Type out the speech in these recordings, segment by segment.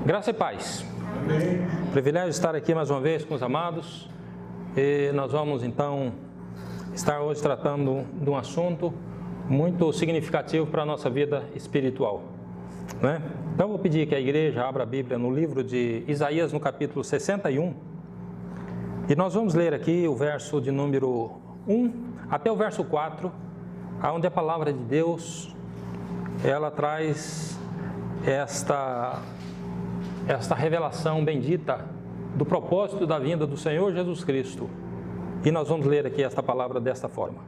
Graça e paz. Amém. Privilégio estar aqui mais uma vez com os amados. E nós vamos então estar hoje tratando de um assunto muito significativo para a nossa vida espiritual, né? Então vou pedir que a igreja abra a Bíblia no livro de Isaías, no capítulo 61. E nós vamos ler aqui o verso de número 1 até o verso 4, onde a palavra de Deus, ela traz esta revelação bendita do propósito da vinda do Senhor Jesus Cristo. E nós vamos ler aqui esta palavra desta forma.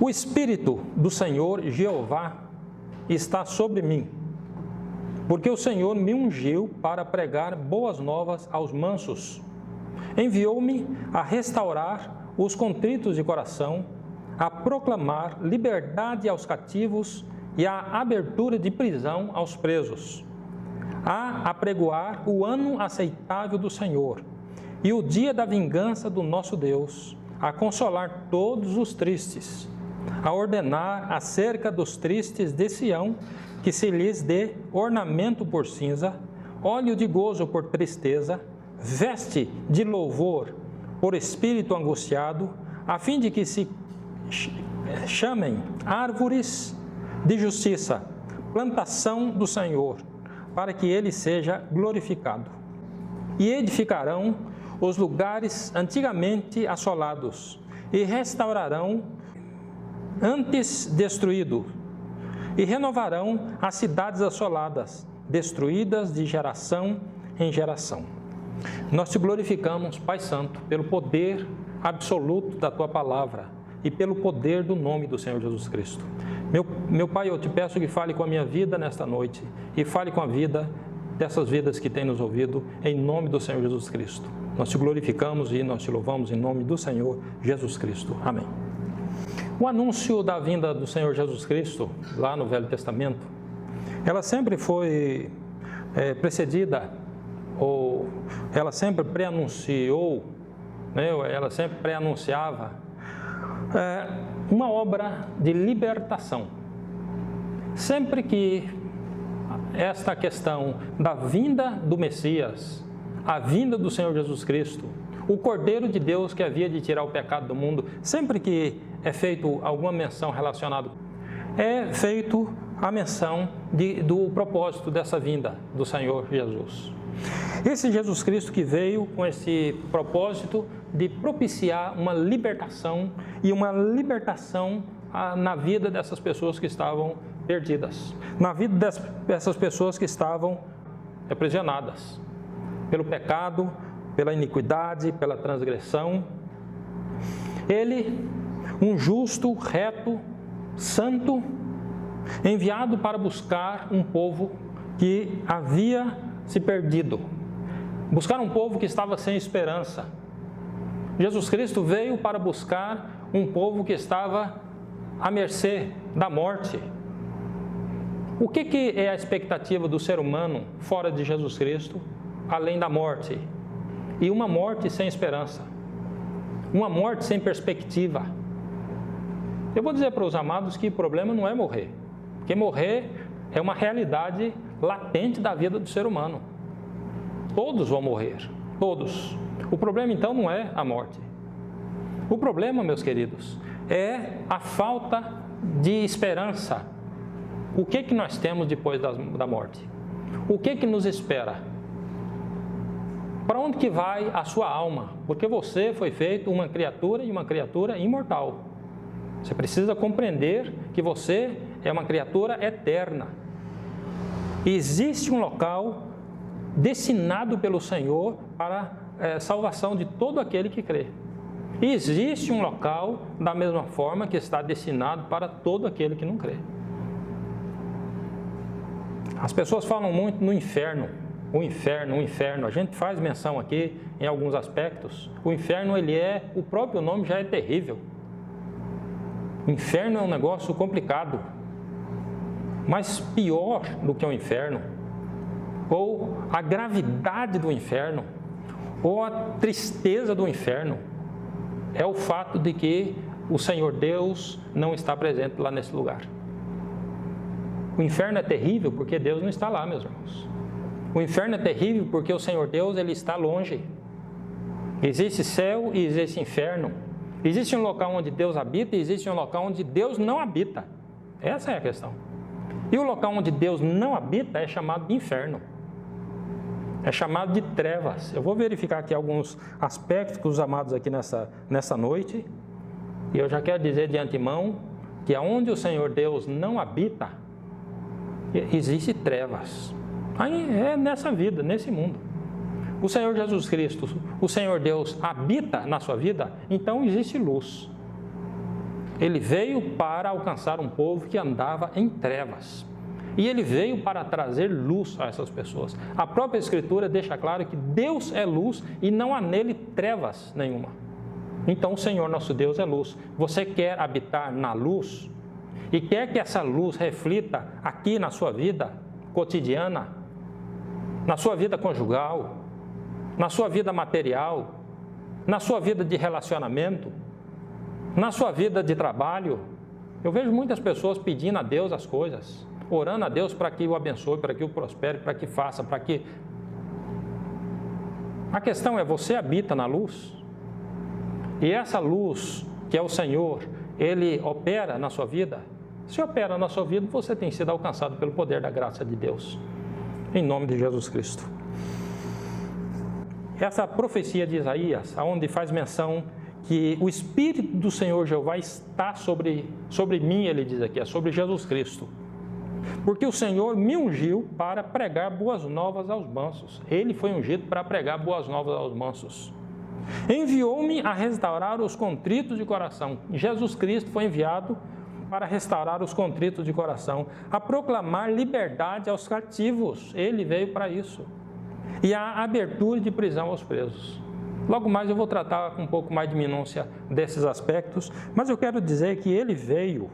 O Espírito do Senhor Jeová está sobre mim, porque o Senhor me ungiu para pregar boas novas aos mansos. Enviou-me a restaurar os contritos de coração, a proclamar liberdade aos cativos e a abertura de prisão aos presos, a apregoar o ano aceitável do Senhor e o dia da vingança do nosso Deus, a consolar todos os tristes, a ordenar acerca dos tristes de Sião que se lhes dê ornamento por cinza, óleo de gozo por tristeza, veste de louvor por espírito angustiado, a fim de que se chamem árvores de justiça, plantação do Senhor, para que ele seja glorificado. E edificarão os lugares antigamente assolados, e restaurarão antes destruídos, e renovarão as cidades assoladas, destruídas de geração em geração. Nós te glorificamos, Pai Santo, pelo poder absoluto da Tua palavra e pelo poder do nome do Senhor Jesus Cristo. Meu Pai, eu te peço que fale com a minha vida nesta noite e fale com a vida dessas vidas que têm nos ouvido, em nome do Senhor Jesus Cristo. Nós te glorificamos e nós te louvamos em nome do Senhor Jesus Cristo. Amém. O anúncio da vinda do Senhor Jesus Cristo, lá no Velho Testamento, ela sempre foi precedida, ou ela sempre pré-anunciou, né, ela sempre pré-anunciava uma obra de libertação. Sempre que esta questão da vinda do Messias, a vinda do Senhor Jesus Cristo, o Cordeiro de Deus que havia de tirar o pecado do mundo, sempre que é feito alguma menção relacionada, é feito a menção do propósito dessa vinda do Senhor Jesus. Esse Jesus Cristo que veio com esse propósito de propiciar uma libertação, e uma libertação na vida dessas pessoas que estavam perdidas, na vida dessas pessoas que estavam aprisionadas pelo pecado, pela iniquidade, pela transgressão. Ele, um justo, reto, santo, enviado para buscar um povo que havia se perdido, buscar um povo que estava sem esperança. Jesus Cristo veio para buscar um povo que estava à mercê da morte. O que é a expectativa do ser humano fora de Jesus Cristo, além da morte? E uma morte sem esperança, uma morte sem perspectiva. Eu vou dizer para os amados que o problema não é morrer, porque morrer é uma realidade latente da vida do ser humano. Todos vão morrer, todos. O problema então não é a morte. O problema, meus queridos, é a falta de esperança. O que nós temos depois da morte? O que nos espera? Para onde que vai a sua alma? Porque você foi feito uma criatura e uma criatura imortal. Você precisa compreender que você é uma criatura eterna. E existe um local destinado pelo Senhor para salvação de todo aquele que crê. E existe um local, da mesma forma, que está destinado para todo aquele que não crê. As pessoas falam muito no inferno. O inferno. A gente faz menção aqui em alguns aspectos. O inferno, o próprio nome já é terrível. O inferno é um negócio complicado. Mas pior do que o inferno, ou a gravidade do inferno, ou a tristeza do inferno, é o fato de que o Senhor Deus não está presente lá nesse lugar. O inferno é terrível porque Deus não está lá, meus irmãos. O inferno é terrível porque o Senhor Deus, Ele está longe. Existe céu e existe inferno. Existe um local onde Deus habita e existe um local onde Deus não habita. Essa é a questão. E o local onde Deus não habita é chamado de inferno. É chamado de trevas. Eu vou verificar aqui alguns aspectos que os amados aqui nessa noite. E eu já quero dizer de antemão que aonde o Senhor Deus não habita, existe trevas. Aí é nessa vida, nesse mundo. O Senhor Jesus Cristo, o Senhor Deus habita na sua vida, então existe luz. Ele veio para alcançar um povo que andava em trevas. E Ele veio para trazer luz a essas pessoas. A própria Escritura deixa claro que Deus é luz e não há nele trevas nenhuma. Então o Senhor nosso Deus é luz. Você quer habitar na luz e quer que essa luz reflita aqui na sua vida cotidiana, na sua vida conjugal, na sua vida material, na sua vida de relacionamento, na sua vida de trabalho. Eu vejo muitas pessoas pedindo a Deus as coisas, orando a Deus para que o abençoe, para que o prospere, para que faça, para que... A questão é, você habita na luz? E essa luz, que é o Senhor, Ele opera na sua vida? Se opera na sua vida, você tem sido alcançado pelo poder da graça de Deus. Em nome de Jesus Cristo. Essa profecia de Isaías, onde faz menção que o Espírito do Senhor Jeová está sobre mim, ele diz aqui, é sobre Jesus Cristo. Porque o Senhor me ungiu para pregar boas novas aos mansos. Ele foi ungido para pregar boas novas aos mansos. Enviou-me a restaurar os contritos de coração. Jesus Cristo foi enviado para restaurar os contritos de coração, a proclamar liberdade aos cativos. Ele veio para isso. E a abertura de prisão aos presos. Logo mais eu vou tratar com um pouco mais de minúcia desses aspectos, mas eu quero dizer que ele veio,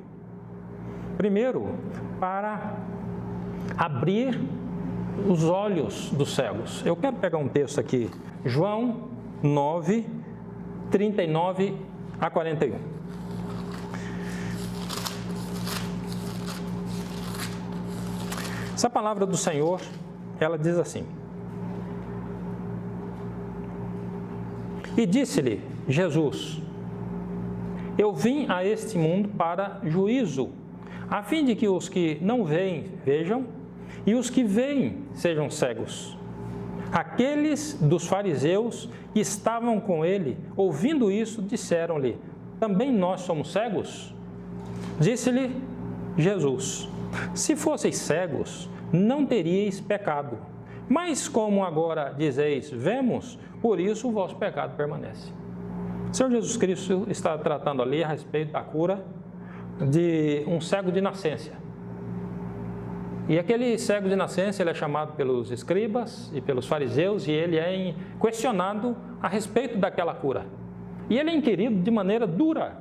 primeiro, para abrir os olhos dos cegos. Eu quero pegar um texto aqui, João 9, 39 a 41. Essa palavra do Senhor, ela diz assim: E disse-lhe Jesus: Eu vim a este mundo para juízo, a fim de que os que não veem, vejam, e os que veem sejam cegos. Aqueles dos fariseus que estavam com ele, ouvindo isso, disseram-lhe: Também nós somos cegos? Disse-lhe Jesus: Se fosseis cegos, não teríeis pecado. Mas como agora dizeis, vemos, por isso o vosso pecado permanece. O Senhor Jesus Cristo está tratando ali a respeito da cura de um cego de nascença. E aquele cego de nascença, ele é chamado pelos escribas e pelos fariseus, e ele é questionado a respeito daquela cura. E ele é inquirido de maneira dura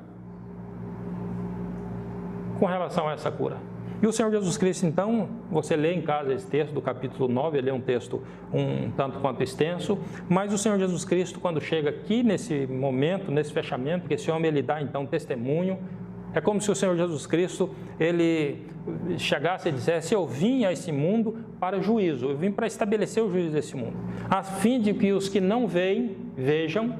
com relação a essa cura. E o Senhor Jesus Cristo, então, você lê em casa esse texto do capítulo 9, ele é um texto um tanto quanto extenso, mas o Senhor Jesus Cristo, quando chega aqui nesse momento, nesse fechamento, porque esse homem ele dá então testemunho, é como se o Senhor Jesus Cristo, ele chegasse e dissesse: Eu vim a esse mundo para juízo, eu vim para estabelecer o juízo desse mundo, a fim de que os que não veem, vejam,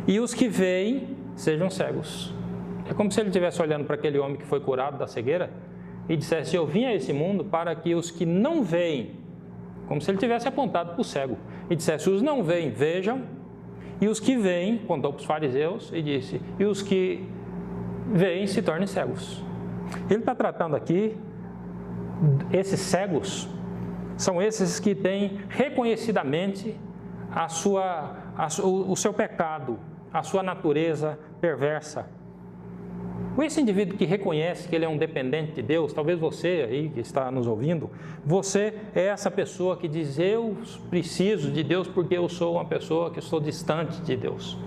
e os que veem, sejam cegos. É como se ele estivesse olhando para aquele homem que foi curado da cegueira e dissesse: Eu vim a esse mundo para que os que não veem, como se ele tivesse apontado para o cego, e dissesse: Os não veem, vejam, e os que veem, apontou para os fariseus e disse: E os que veem se tornem cegos. Ele está tratando aqui, esses cegos, são esses que têm reconhecidamente o seu pecado, a sua natureza perversa. Esse indivíduo que reconhece que ele é um dependente de Deus, talvez você aí que está nos ouvindo, você é essa pessoa que diz: Eu preciso de Deus porque eu sou uma pessoa que estou distante de Deus.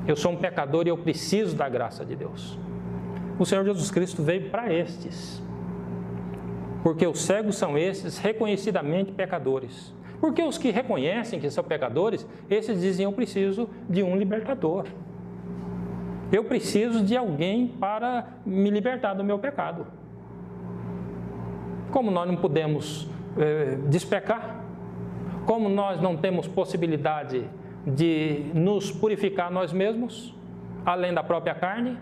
Eu sou um pecador e eu preciso da graça de Deus. O Senhor Jesus Cristo veio para estes, porque os cegos são esses reconhecidamente pecadores. Porque os que reconhecem que são pecadores, esses dizem: Eu preciso de um libertador. Eu preciso de alguém para me libertar do meu pecado. Como nós não podemos despecar, como nós não temos possibilidade de nos purificar nós mesmos, além da própria carne,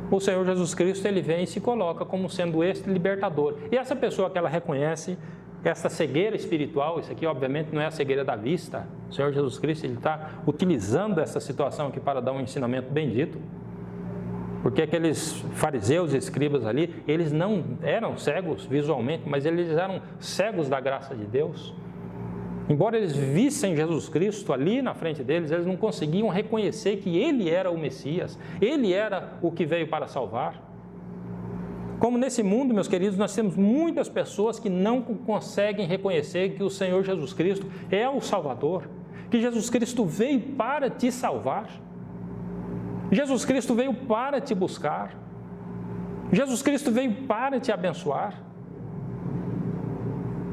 o Senhor Jesus Cristo, ele vem e se coloca como sendo este libertador. E essa pessoa que ela reconhece essa cegueira espiritual, isso aqui obviamente não é a cegueira da vista, o Senhor Jesus Cristo, ele está utilizando essa situação aqui para dar um ensinamento bendito, porque aqueles fariseus e escribas ali, eles não eram cegos visualmente, mas eles eram cegos da graça de Deus. Embora eles vissem Jesus Cristo ali na frente deles, eles não conseguiam reconhecer que Ele era o Messias, Ele era o que veio para salvar. Como nesse mundo, meus queridos, nós temos muitas pessoas que não conseguem reconhecer que o Senhor Jesus Cristo é o Salvador, que Jesus Cristo veio para te salvar, Jesus Cristo veio para te buscar, Jesus Cristo veio para te abençoar.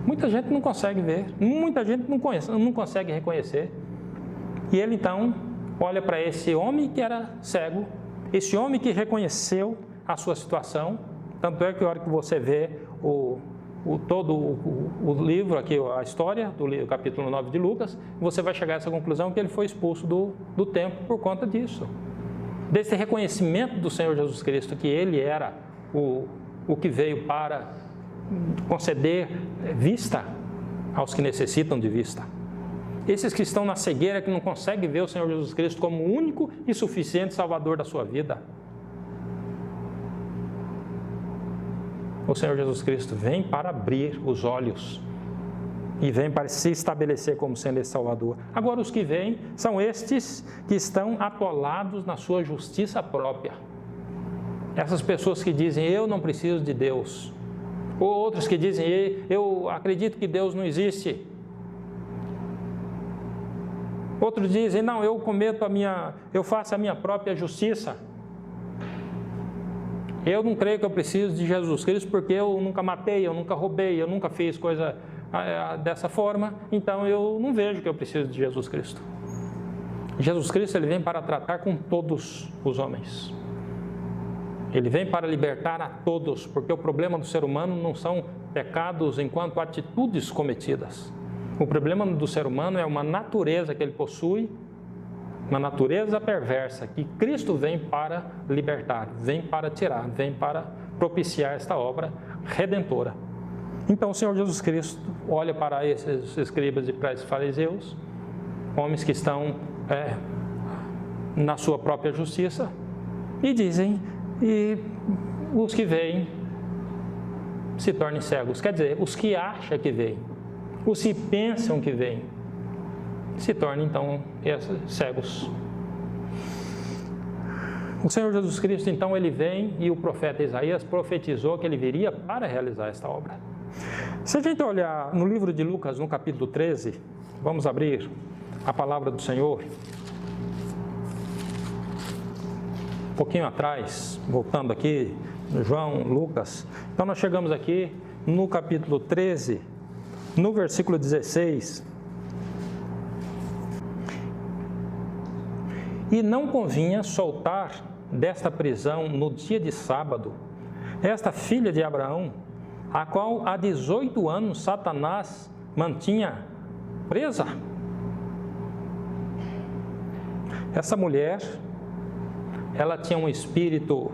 Muita gente não consegue ver, muita gente não consegue reconhecer. E ele então olha para esse homem que era cego, esse homem que reconheceu a sua situação. Tanto é que a hora que você vê todo o livro aqui, a história do capítulo 9 de Lucas, você vai chegar a essa conclusão que ele foi expulso do templo por conta disso. Desse reconhecimento do Senhor Jesus Cristo, que ele era o que veio para conceder vista aos que necessitam de vista. Esses que estão na cegueira, que não conseguem ver o Senhor Jesus Cristo como o único e suficiente Salvador da sua vida. O Senhor Jesus Cristo vem para abrir os olhos e vem para se estabelecer como sendo esse Salvador. Agora, os que vêm são estes que estão atolados na sua justiça própria. Essas pessoas que dizem, eu não preciso de Deus. Ou outros que dizem, eu acredito que Deus não existe. Outros dizem, não, eu faço a minha própria justiça. Eu não creio que eu preciso de Jesus Cristo porque eu nunca matei, eu nunca roubei, eu nunca fiz coisa dessa forma, então eu não vejo que eu preciso de Jesus Cristo. Jesus Cristo, ele vem para tratar com todos os homens. Ele vem para libertar a todos, porque o problema do ser humano não são pecados enquanto atitudes cometidas. O problema do ser humano é uma natureza que ele possui, uma natureza perversa, que Cristo vem para libertar, vem para tirar, vem para propiciar esta obra redentora. Então o Senhor Jesus Cristo olha para esses escribas e para esses fariseus, homens que estão na sua própria justiça, e dizem, e os que veem se tornem cegos. Quer dizer, os que acham que veem, os que pensam que veem, se tornem então cegos. O Senhor Jesus Cristo então ele vem e o profeta Isaías profetizou que ele viria para realizar esta obra. Se a gente olhar no livro de Lucas, no capítulo 13, vamos abrir a palavra do Senhor. Um pouquinho atrás, voltando aqui, João, Lucas. Então nós chegamos aqui no capítulo 13, no versículo 16. E não convinha soltar desta prisão no dia de sábado esta filha de Abraão, a qual há 18 anos Satanás mantinha presa. Essa mulher, ela tinha um espírito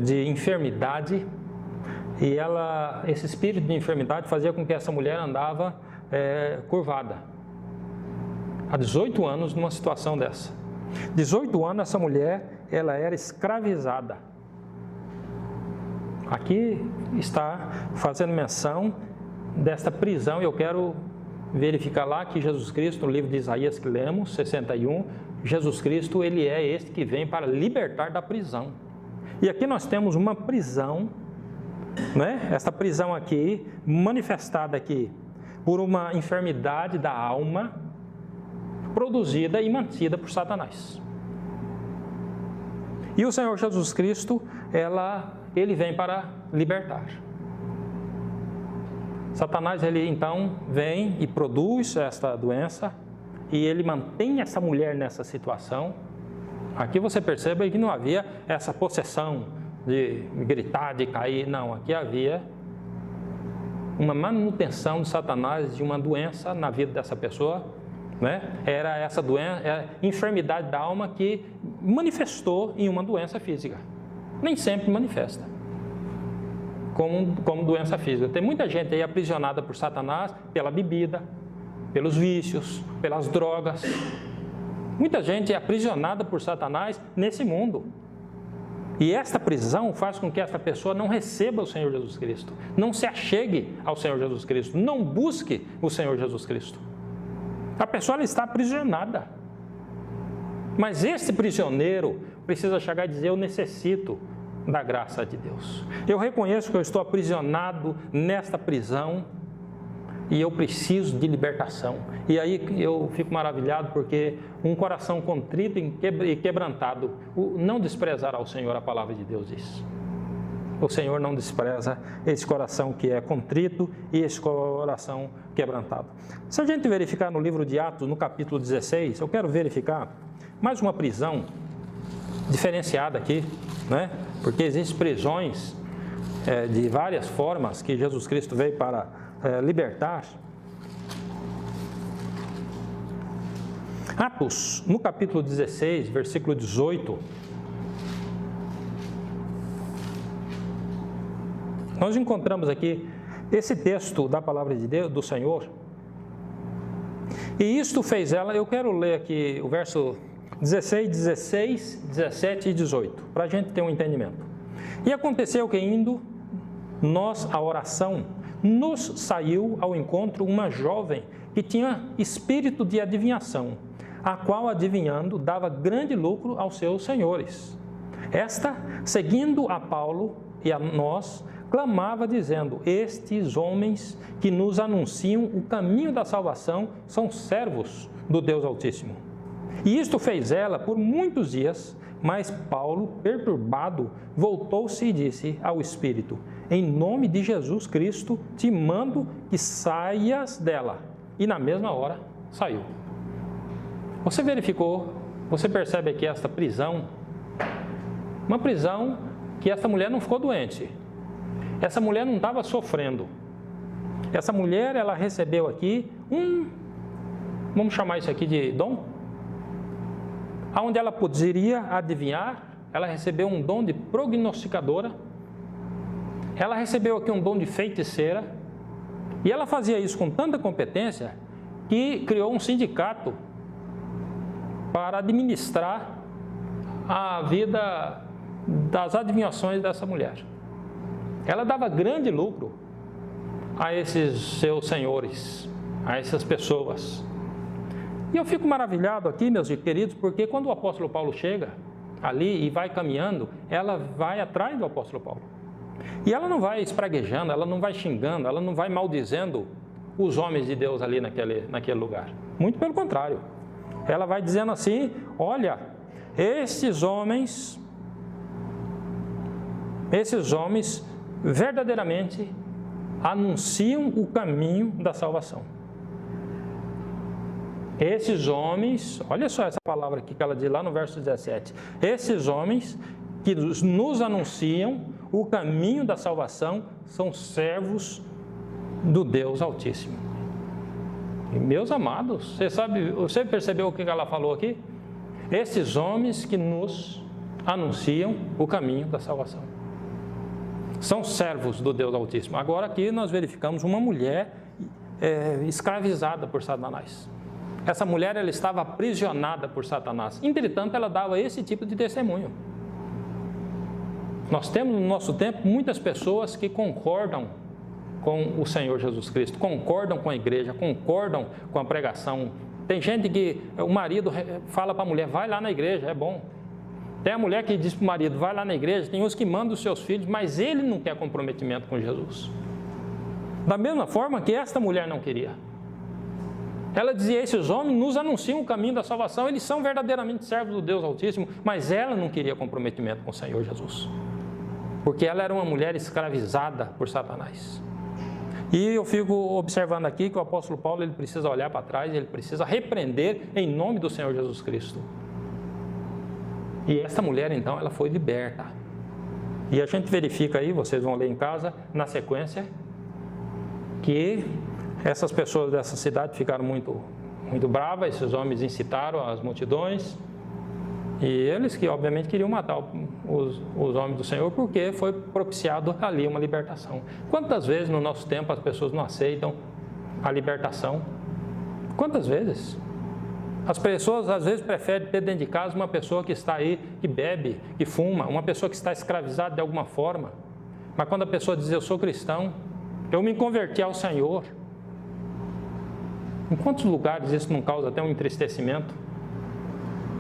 de enfermidade e esse espírito de enfermidade fazia com que essa mulher andava curvada. Há 18 anos numa situação dessa. 18 anos essa mulher, ela era escravizada. Aqui está fazendo menção desta prisão e eu quero verificar lá que Jesus Cristo, no livro de Isaías que lemos, 61, Jesus Cristo, ele é este que vem para libertar da prisão. E aqui nós temos uma prisão, né? Esta prisão aqui, manifestada aqui por uma enfermidade da alma, produzida e mantida por Satanás. E o Senhor Jesus Cristo, ele vem para libertar. Satanás, ele então vem e produz esta doença, e ele mantém essa mulher nessa situação. Aqui você percebe que não havia essa possessão de gritar, de cair, não. Aqui havia uma manutenção de Satanás de uma doença na vida dessa pessoa, né? Era essa doença, enfermidade da alma que manifestou em uma doença física. Nem sempre manifesta como doença física. Tem muita gente aí aprisionada por Satanás pela bebida, pelos vícios, pelas drogas. Muita gente é aprisionada por Satanás nesse mundo. E esta prisão faz com que essa pessoa não receba o Senhor Jesus Cristo, não se achegue ao Senhor Jesus Cristo, não busque o Senhor Jesus Cristo. A pessoa ela está aprisionada. Mas esse prisioneiro precisa chegar e dizer: eu necessito da graça de Deus. Eu reconheço que eu estou aprisionado nesta prisão e eu preciso de libertação. E aí eu fico maravilhado porque um coração contrito e quebrantado não desprezará o Senhor, a palavra de Deus diz. O Senhor não despreza esse coração que é contrito e esse coração quebrantado. Se a gente verificar no livro de Atos, no capítulo 16, eu quero verificar mais uma prisão diferenciada aqui, né? Porque existem prisões de várias formas que Jesus Cristo veio para libertar. Atos, no capítulo 16, versículo 18, nós encontramos aqui esse texto da palavra de Deus, do Senhor. E isto fez ela, eu quero ler aqui o verso 16, 17 e 18, para a gente ter um entendimento. E aconteceu que indo nós à oração, nos saiu ao encontro uma jovem que tinha espírito de adivinhação, a qual, adivinhando, dava grande lucro aos seus senhores. Esta, seguindo a Paulo e a nós, clamava dizendo: estes homens que nos anunciam o caminho da salvação são servos do Deus Altíssimo. E isto fez ela por muitos dias, mas Paulo, perturbado, voltou-se e disse ao Espírito: em nome de Jesus Cristo, te mando que saias dela. E na mesma hora, saiu. Você verificou, você percebe aqui esta prisão, uma prisão que essa mulher não ficou doente. Essa mulher não estava sofrendo. Essa mulher, ela recebeu aqui vamos chamar isso aqui de dom, onde ela poderia adivinhar. Ela recebeu um dom de prognosticadora, ela recebeu aqui um dom de feiticeira, e ela fazia isso com tanta competência que criou um sindicato para administrar a vida das adivinhações dessa mulher. Ela dava grande lucro a esses seus senhores, a essas pessoas. E eu fico maravilhado aqui, meus queridos, porque quando o apóstolo Paulo chega ali e vai caminhando, ela vai atrás do apóstolo Paulo. E ela não vai espraguejando, ela não vai xingando, ela não vai maldizendo os homens de Deus ali naquele lugar. Muito pelo contrário. Ela vai dizendo assim: olha, esses homens verdadeiramente anunciam o caminho da salvação. Esses homens, olha só essa palavra aqui que ela diz lá no verso 17. Esses homens que nos anunciam o caminho da salvação são servos do Deus Altíssimo. E, meus amados, você percebeu o que ela falou aqui? Esses homens que nos anunciam o caminho da salvação são servos do Deus Altíssimo. Agora aqui nós verificamos uma mulher escravizada por Satanás. Essa mulher, ela estava aprisionada por Satanás. Entretanto, ela dava esse tipo de testemunho. Nós temos no nosso tempo muitas pessoas que concordam com o Senhor Jesus Cristo, concordam com a igreja, concordam com a pregação. Tem gente que o marido fala para a mulher: vai lá na igreja, é bom. Tem a mulher que diz para o marido: vai lá na igreja. Tem uns que mandam os seus filhos, mas ele não quer comprometimento com Jesus. Da mesma forma que esta mulher não queria. Ela dizia: esses homens nos anunciam o caminho da salvação, eles são verdadeiramente servos do Deus Altíssimo, mas ela não queria comprometimento com o Senhor Jesus, porque ela era uma mulher escravizada por Satanás. E eu fico observando aqui que o apóstolo Paulo, ele precisa olhar para trás, ele precisa repreender em nome do Senhor Jesus Cristo. E essa mulher, então, ela foi liberta. E a gente verifica aí, vocês vão ler em casa, na sequência, que essas pessoas dessa cidade ficaram muito bravas, esses homens incitaram as multidões, e eles que obviamente queriam matar os homens do Senhor, porque foi propiciado ali uma libertação. Quantas vezes no nosso tempo as pessoas não aceitam a libertação? Quantas vezes? As pessoas às vezes preferem ter dentro de casa uma pessoa que está aí, que bebe, que fuma, uma pessoa que está escravizada de alguma forma. Mas quando a pessoa diz, eu sou cristão, eu me converti ao Senhor. Em quantos lugares isso não causa até um entristecimento?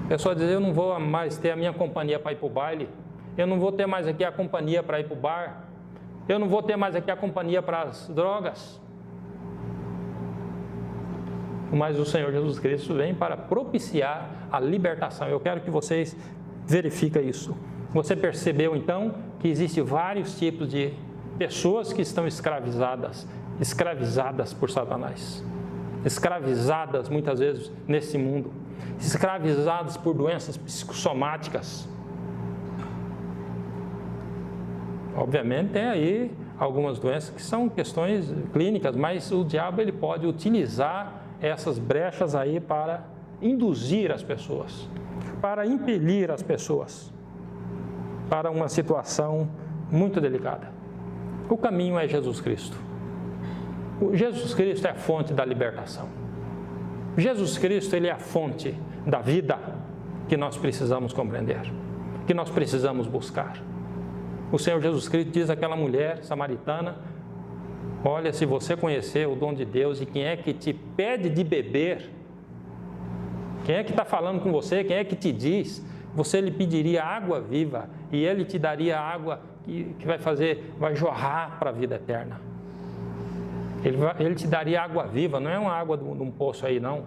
A pessoa diz, eu não vou mais ter a minha companhia para ir para o baile, eu não vou ter mais aqui a companhia para ir para o bar, eu não vou ter mais aqui a companhia para as drogas. Mas o Senhor Jesus Cristo vem para propiciar a libertação. Eu quero que vocês verifiquem isso. Você percebeu então que existem vários tipos de pessoas que estão escravizadas por Satanás. Escravizadas muitas vezes nesse mundo. Escravizadas por doenças psicossomáticas. Obviamente tem aí algumas doenças que são questões clínicas, mas o diabo ele pode utilizar essas brechas aí para induzir as pessoas, para impelir as pessoas para uma situação muito delicada. O caminho é Jesus Cristo. Jesus Cristo é a fonte da libertação. Jesus Cristo, ele é a fonte da vida que nós precisamos compreender, que nós precisamos buscar. O Senhor Jesus Cristo diz àquela mulher samaritana, olha, se você conhecer o dom de Deus e quem é que te pede de beber, quem é que está falando com você, quem é que te diz, você lhe pediria água viva e ele te daria água que vai jorrar para a vida eterna. Ele te daria água viva, não é uma água de um poço aí não.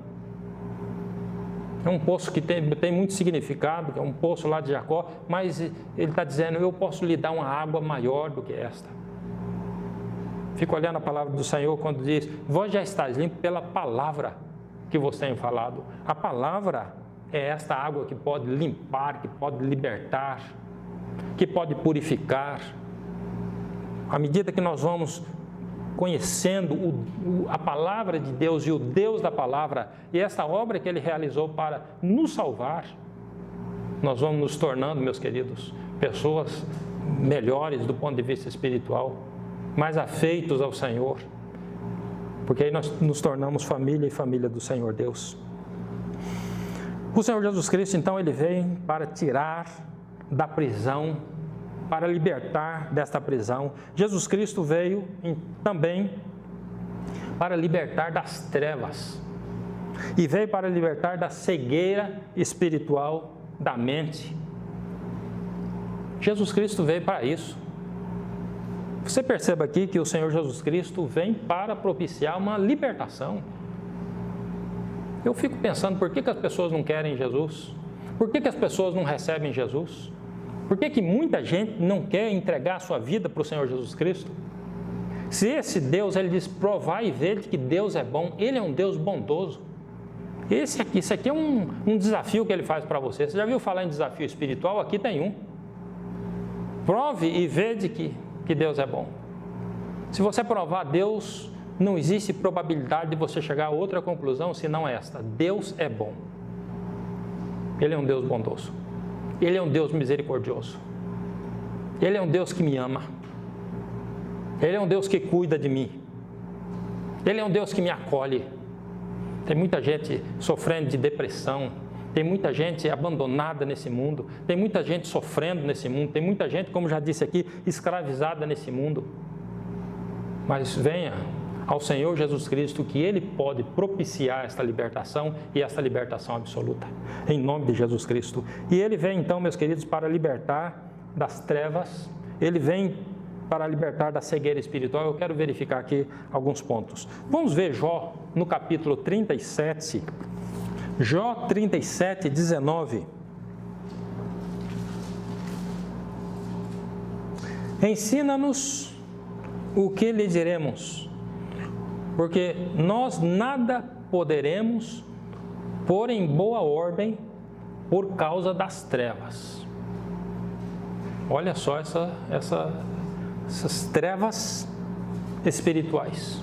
É um poço que tem muito significado, que é um poço lá de Jacó, mas ele está dizendo, eu posso lhe dar uma água maior do que esta. Fico olhando a palavra do Senhor quando diz, vós já estáis limpo pela palavra que vos tenho falado. A palavra é esta água que pode limpar, que pode libertar, que pode purificar. À medida que nós vamos conhecendo a palavra de Deus e o Deus da palavra, e esta obra que Ele realizou para nos salvar, nós vamos nos tornando, meus queridos, pessoas melhores do ponto de vista espiritual, mais afeitos ao Senhor, porque aí nós nos tornamos família e família do Senhor Deus. O Senhor Jesus Cristo, então, Ele vem para tirar da prisão, para libertar desta prisão. Jesus Cristo veio também para libertar das trevas, e veio para libertar da cegueira espiritual da mente. Jesus Cristo veio para isso. Você perceba aqui que o Senhor Jesus Cristo vem para propiciar uma libertação. Eu fico pensando, por que as pessoas não querem Jesus? Por que as pessoas não recebem Jesus? Por que muita gente não quer entregar a sua vida para o Senhor Jesus Cristo? Se esse Deus, Ele diz, provai e vede que Deus é bom, Ele é um Deus bondoso. Isso aqui é um desafio que Ele faz para você. Você já viu falar em desafio espiritual? Aqui tem um. Prove e vede que Deus é bom. Se você provar Deus, não existe probabilidade de você chegar a outra conclusão senão esta: Deus é bom. Ele é um Deus bondoso. Ele é um Deus misericordioso. Ele é um Deus que me ama. Ele é um Deus que cuida de mim. Ele é um Deus que me acolhe. Tem muita gente sofrendo de depressão. Tem muita gente abandonada nesse mundo. Tem muita gente sofrendo nesse mundo. Tem muita gente, como já disse aqui, escravizada nesse mundo. Mas venha ao Senhor Jesus Cristo, que Ele pode propiciar esta libertação e esta libertação absoluta, em nome de Jesus Cristo. E Ele vem então, meus queridos, para libertar das trevas, Ele vem para libertar da cegueira espiritual. Eu quero verificar aqui alguns pontos. Vamos ver Jó no capítulo 37, Jó 37, 19. Ensina-nos o que lhe diremos, porque nós nada poderemos pôr em boa ordem por causa das trevas. Olha só essas trevas espirituais.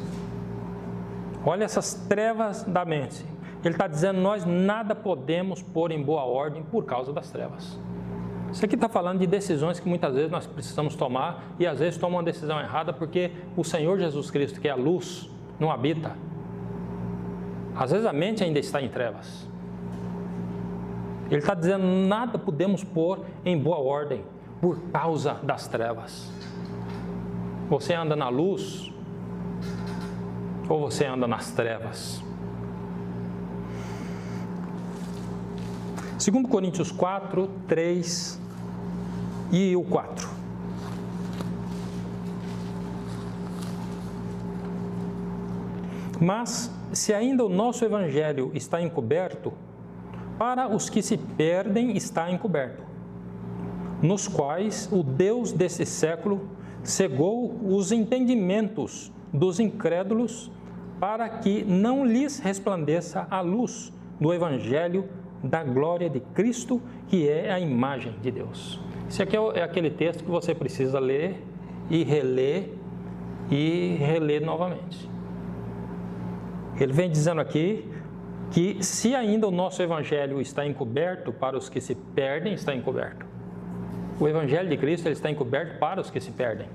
Olha essas trevas da mente. Ele está dizendo, nós nada podemos pôr em boa ordem por causa das trevas. Isso aqui está falando de decisões que muitas vezes nós precisamos tomar e às vezes tomam uma decisão errada porque o Senhor Jesus Cristo, que é a luz, não habita. Às vezes a mente ainda está em trevas. Ele está dizendo, nada podemos pôr em boa ordem por causa das trevas. Você anda na luz ou você anda nas trevas? 2 Coríntios 4, 3 e o 4. Mas, se ainda o nosso evangelho está encoberto, para os que se perdem está encoberto, nos quais o Deus desse século cegou os entendimentos dos incrédulos, para que não lhes resplandeça a luz do evangelho da glória de Cristo, que é a imagem de Deus. Esse aqui é aquele texto que você precisa ler e reler novamente. Ele vem dizendo aqui que se ainda o nosso evangelho está encoberto, para os que se perdem está encoberto. O evangelho de Cristo ele está encoberto para os que se perdem.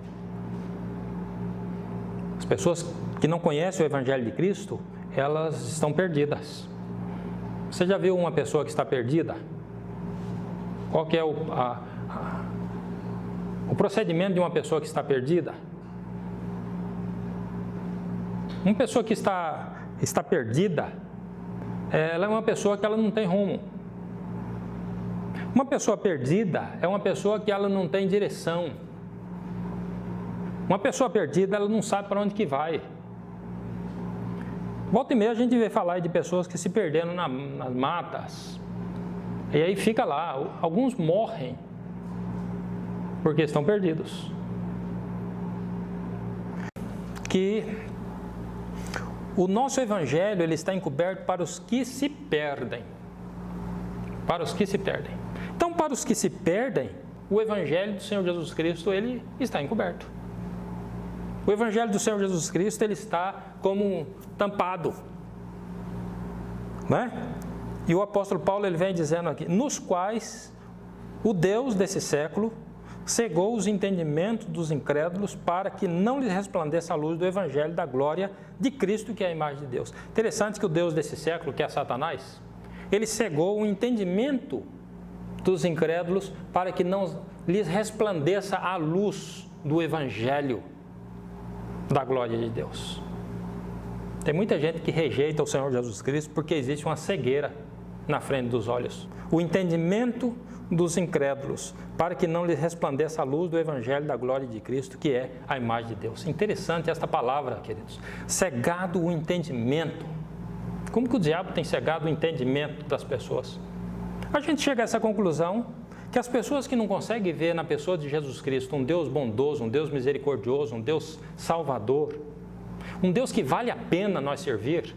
As pessoas que não conhecem o evangelho de Cristo, elas estão perdidas. Você já viu uma pessoa que está perdida? Qual que é o procedimento de uma pessoa que está perdida? Uma pessoa que está perdida, ela é uma pessoa que ela não tem rumo. Uma pessoa perdida é uma pessoa que ela não tem direção. Uma pessoa perdida, ela não sabe para onde que vai. Volta e meia a gente vê falar de pessoas que se perderam nas matas. E aí fica lá, alguns morrem porque estão perdidos. Que o nosso evangelho ele está encoberto para os que se perdem. Para os que se perdem. Então, para os que se perdem, o evangelho do Senhor Jesus Cristo ele está encoberto. O evangelho do Senhor Jesus Cristo ele está como tampado, né? E o apóstolo Paulo ele vem dizendo aqui, nos quais o Deus desse século cegou os entendimentos dos incrédulos para que não lhes resplandeça a luz do evangelho da glória de Cristo, que é a imagem de Deus. Interessante que o Deus desse século, que é Satanás, ele cegou o entendimento dos incrédulos para que não lhes resplandeça a luz do evangelho da glória de Deus. Tem muita gente que rejeita o Senhor Jesus Cristo porque existe uma cegueira na frente dos olhos. O entendimento dos incrédulos, para que não lhes resplandeça a luz do evangelho da glória de Cristo, que é a imagem de Deus. Interessante esta palavra, queridos. Cegado o entendimento. Como que o diabo tem cegado o entendimento das pessoas? A gente chega a essa conclusão que as pessoas que não conseguem ver na pessoa de Jesus Cristo um Deus bondoso, um Deus misericordioso, um Deus salvador, um Deus que vale a pena nós servir,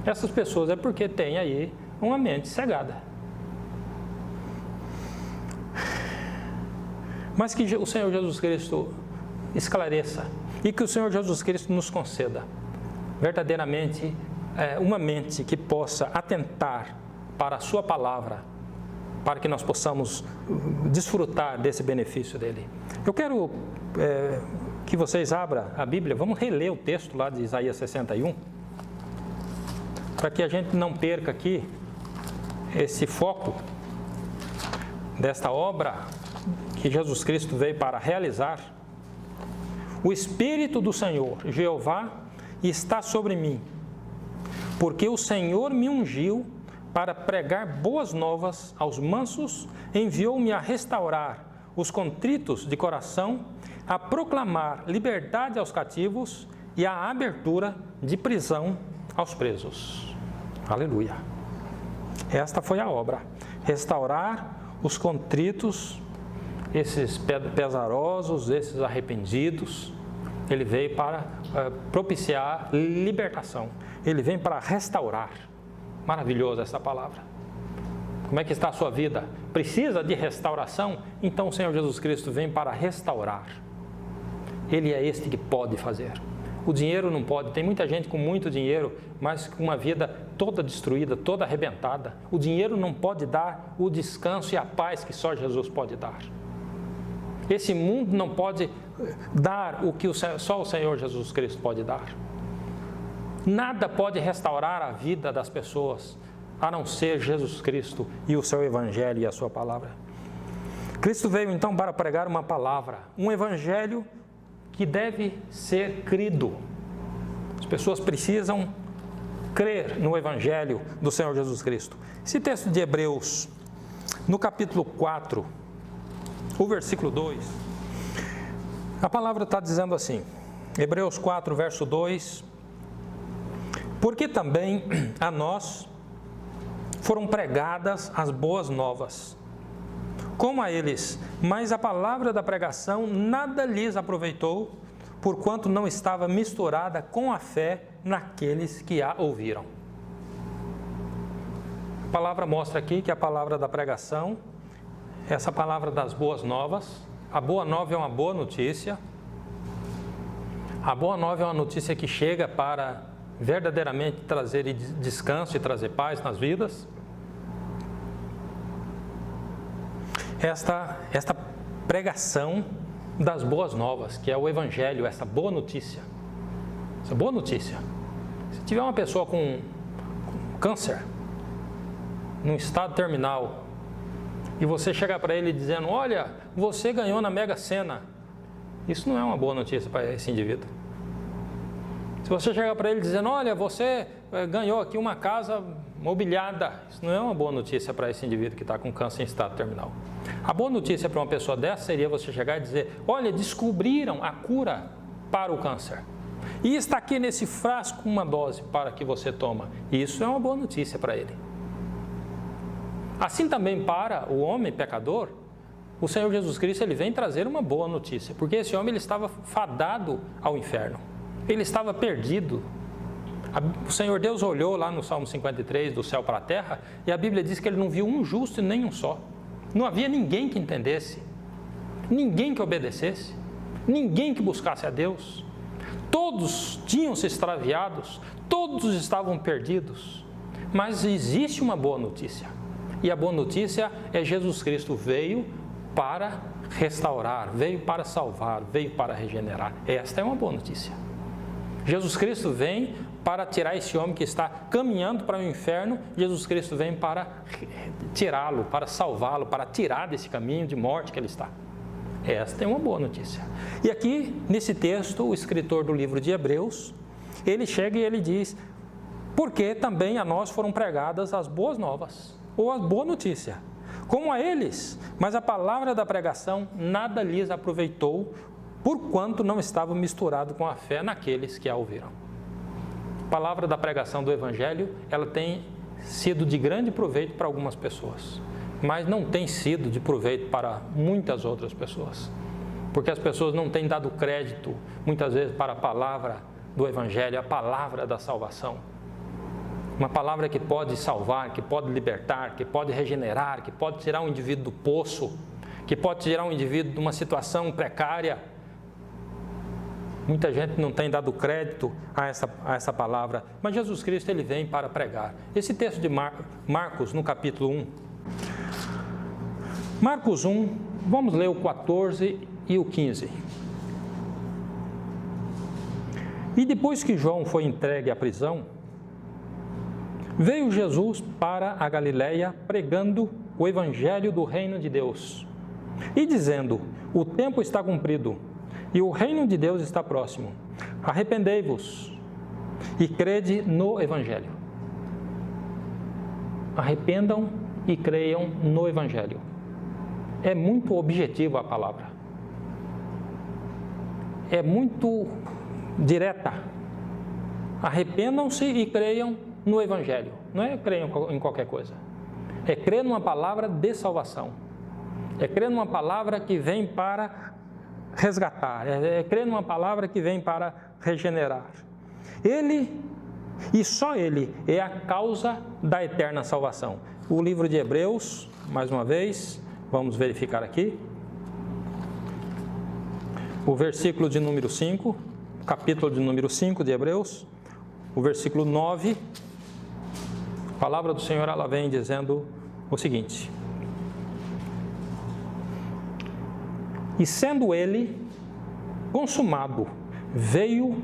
essas pessoas é porque têm aí uma mente cegada. Mas que o Senhor Jesus Cristo esclareça e que o Senhor Jesus Cristo nos conceda verdadeiramente uma mente que possa atentar para a sua palavra, para que nós possamos desfrutar desse benefício dele. Eu quero que vocês abram a Bíblia, vamos reler o texto lá de Isaías 61, para que a gente não perca aqui esse foco desta obra que Jesus Cristo veio para realizar. O Espírito do Senhor, Jeová, está sobre mim, porque o Senhor me ungiu para pregar boas novas aos mansos, enviou-me a restaurar os contritos de coração, a proclamar liberdade aos cativos e a abertura de prisão aos presos. Aleluia. Esta foi a obra. Restaurar os contritos, esses pesarosos, esses arrependidos. Ele veio para propiciar libertação. Ele vem para restaurar. Maravilhosa essa palavra. Como é que está a sua vida? Precisa de restauração? Então o Senhor Jesus Cristo vem para restaurar. Ele é este que pode fazer. O dinheiro não pode. Tem muita gente com muito dinheiro, mas com uma vida toda destruída, toda arrebentada. O dinheiro não pode dar o descanso e a paz que só Jesus pode dar. Esse mundo não pode dar o que só o Senhor Jesus Cristo pode dar. Nada pode restaurar a vida das pessoas, a não ser Jesus Cristo e o seu Evangelho e a sua palavra. Cristo veio então para pregar uma palavra, um Evangelho que deve ser crido. As pessoas precisam crer no Evangelho do Senhor Jesus Cristo. Esse texto de Hebreus, no capítulo 4, o versículo 2, a palavra está dizendo assim, Hebreus 4, verso 2, porque também a nós foram pregadas as boas novas, como a eles, mas a palavra da pregação nada lhes aproveitou, porquanto não estava misturada com a fé naqueles que a ouviram. A palavra mostra aqui que a palavra da pregação, essa palavra das boas novas, a boa nova é uma boa notícia. A boa nova é uma notícia que chega para verdadeiramente trazer descanso e trazer paz nas vidas. Esta pregação das boas novas, que é o Evangelho, essa boa notícia. Essa boa notícia. Se tiver uma pessoa com câncer, num estado terminal, e você chegar para ele dizendo, olha, você ganhou na Mega Sena, isso não é uma boa notícia para esse indivíduo. Se você chegar para ele dizendo, olha, você ganhou aqui uma casa mobiliada, isso não é uma boa notícia para esse indivíduo que está com câncer em estado terminal. A boa notícia para uma pessoa dessa seria você chegar e dizer, olha, descobriram a cura para o câncer. E está aqui nesse frasco uma dose para que você toma. Isso é uma boa notícia para ele. Assim também para o homem pecador, o Senhor Jesus Cristo ele vem trazer uma boa notícia, porque esse homem ele estava fadado ao inferno. Ele estava perdido. O Senhor Deus olhou lá no Salmo 53, do céu para a terra, e a Bíblia diz que ele não viu um justo e nem um só. Não havia ninguém que entendesse, ninguém que obedecesse, ninguém que buscasse a Deus. Todos tinham se extraviados, todos estavam perdidos. Mas existe uma boa notícia. E a boa notícia é Jesus Cristo veio para restaurar, veio para salvar, veio para regenerar. Esta é uma boa notícia. Jesus Cristo vem para tirar esse homem que está caminhando para o inferno. Jesus Cristo vem para tirá-lo, para salvá-lo, para tirar desse caminho de morte que ele está. Esta é uma boa notícia. E aqui, nesse texto, o escritor do livro de Hebreus, ele chega e ele diz, porque também a nós foram pregadas as boas novas, ou a boa notícia, como a eles, mas a palavra da pregação nada lhes aproveitou, porquanto não estava misturado com a fé naqueles que a ouviram. A palavra da pregação do Evangelho, ela tem sido de grande proveito para algumas pessoas, mas não tem sido de proveito para muitas outras pessoas, porque as pessoas não têm dado crédito, muitas vezes, para a palavra do Evangelho, a palavra da salvação. Uma palavra que pode salvar, que pode libertar, que pode regenerar, que pode tirar um indivíduo do poço, que pode tirar um indivíduo de uma situação precária. Muita gente não tem dado crédito a essa palavra, mas Jesus Cristo ele vem para pregar. Esse texto de Marcos, no capítulo 1. Marcos 1, vamos ler o 14 e o 15. E depois que João foi entregue à prisão, veio Jesus para a Galileia pregando o evangelho do reino de Deus e dizendo, o tempo está cumprido e o reino de Deus está próximo. Arrependei-vos e crede no evangelho. Arrependam e creiam no evangelho. É muito objetiva a palavra. É muito direta. Arrependam-se e creiam no Evangelho. Não é creiam em qualquer coisa. É crer numa palavra de salvação. É crer numa palavra que vem para resgatar. É crer numa palavra que vem para regenerar. Ele, e só Ele, é a causa da eterna salvação. O livro de Hebreus, mais uma vez, vamos verificar aqui. O versículo de número 5. capítulo de número 5 de Hebreus, o versículo 9, a palavra do Senhor ela vem dizendo o seguinte: e sendo ele consumado, veio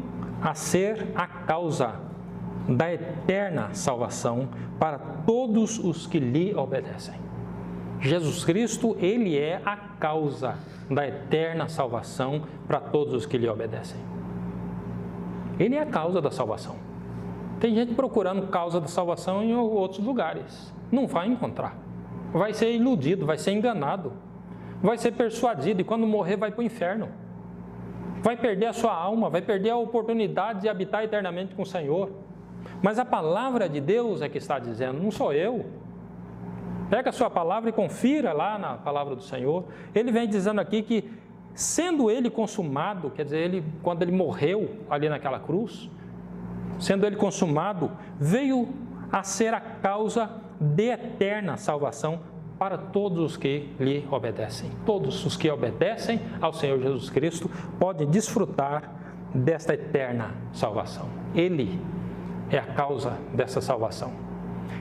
a ser a causa da eterna salvação para todos os que lhe obedecem. Jesus Cristo, ele é a causa da eterna salvação para todos os que lhe obedecem. Ele é a causa da salvação. Tem gente procurando causa da salvação em outros lugares. Não vai encontrar. Vai ser iludido, vai ser enganado, vai ser persuadido e quando morrer vai para o inferno. Vai perder a sua alma, vai perder a oportunidade de habitar eternamente com o Senhor. Mas a palavra de Deus é que está dizendo, não sou eu. Pega a sua palavra e confira lá na palavra do Senhor. Ele vem dizendo aqui que, sendo ele consumado, quer dizer, quando ele morreu ali naquela cruz, sendo ele consumado, veio a ser a causa de eterna salvação para todos os que lhe obedecem. Todos os que obedecem ao Senhor Jesus Cristo podem desfrutar desta eterna salvação. Ele é a causa dessa salvação.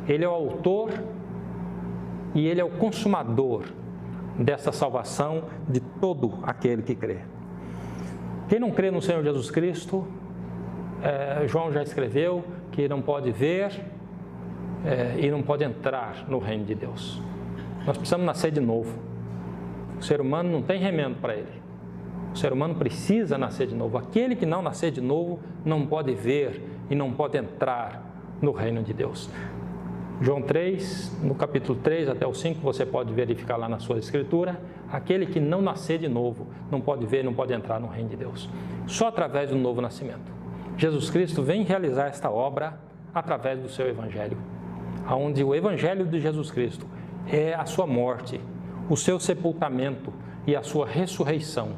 Ele é o autor e ele é o consumador dessa salvação de todo aquele que crê. Quem não crê no Senhor Jesus Cristo, João já escreveu que não pode ver e não pode entrar no reino de Deus. Nós precisamos nascer de novo. O ser humano não tem remendo para ele. O ser humano precisa nascer de novo. Aquele que não nascer de novo não pode ver e não pode entrar no reino de Deus. João 3, no capítulo 3 até o 5, você pode verificar lá na sua escritura, aquele que não nascer de novo não pode ver, não pode entrar no reino de Deus. Só através do novo nascimento. Jesus Cristo vem realizar esta obra através do seu Evangelho, onde o Evangelho de Jesus Cristo é a sua morte, o seu sepultamento e a sua ressurreição.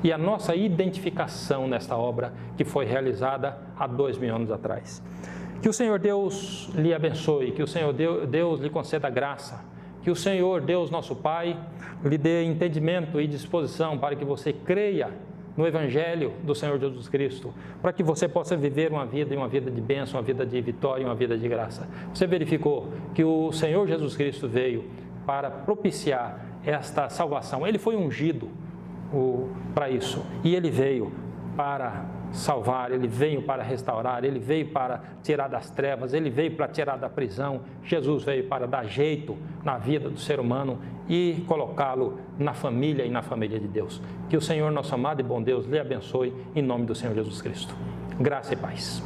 E a nossa identificação nesta obra que foi realizada há 2000 anos atrás. Que o Senhor Deus lhe abençoe, que o Senhor Deus lhe conceda graça, que o Senhor Deus nosso Pai lhe dê entendimento e disposição para que você creia no Evangelho do Senhor Jesus Cristo, para que você possa viver uma vida de bênção, uma vida de vitória, uma vida de graça. Você verificou que o Senhor Jesus Cristo veio para propiciar esta salvação. Ele foi ungido para isso, e ele veio para salvar, ele veio para restaurar, ele veio para tirar das trevas, ele veio para tirar da prisão. Jesus veio para dar jeito na vida do ser humano e colocá-lo na família e na família de Deus. Que o Senhor, nosso amado e bom Deus, lhe abençoe em nome do Senhor Jesus Cristo. Graça e paz.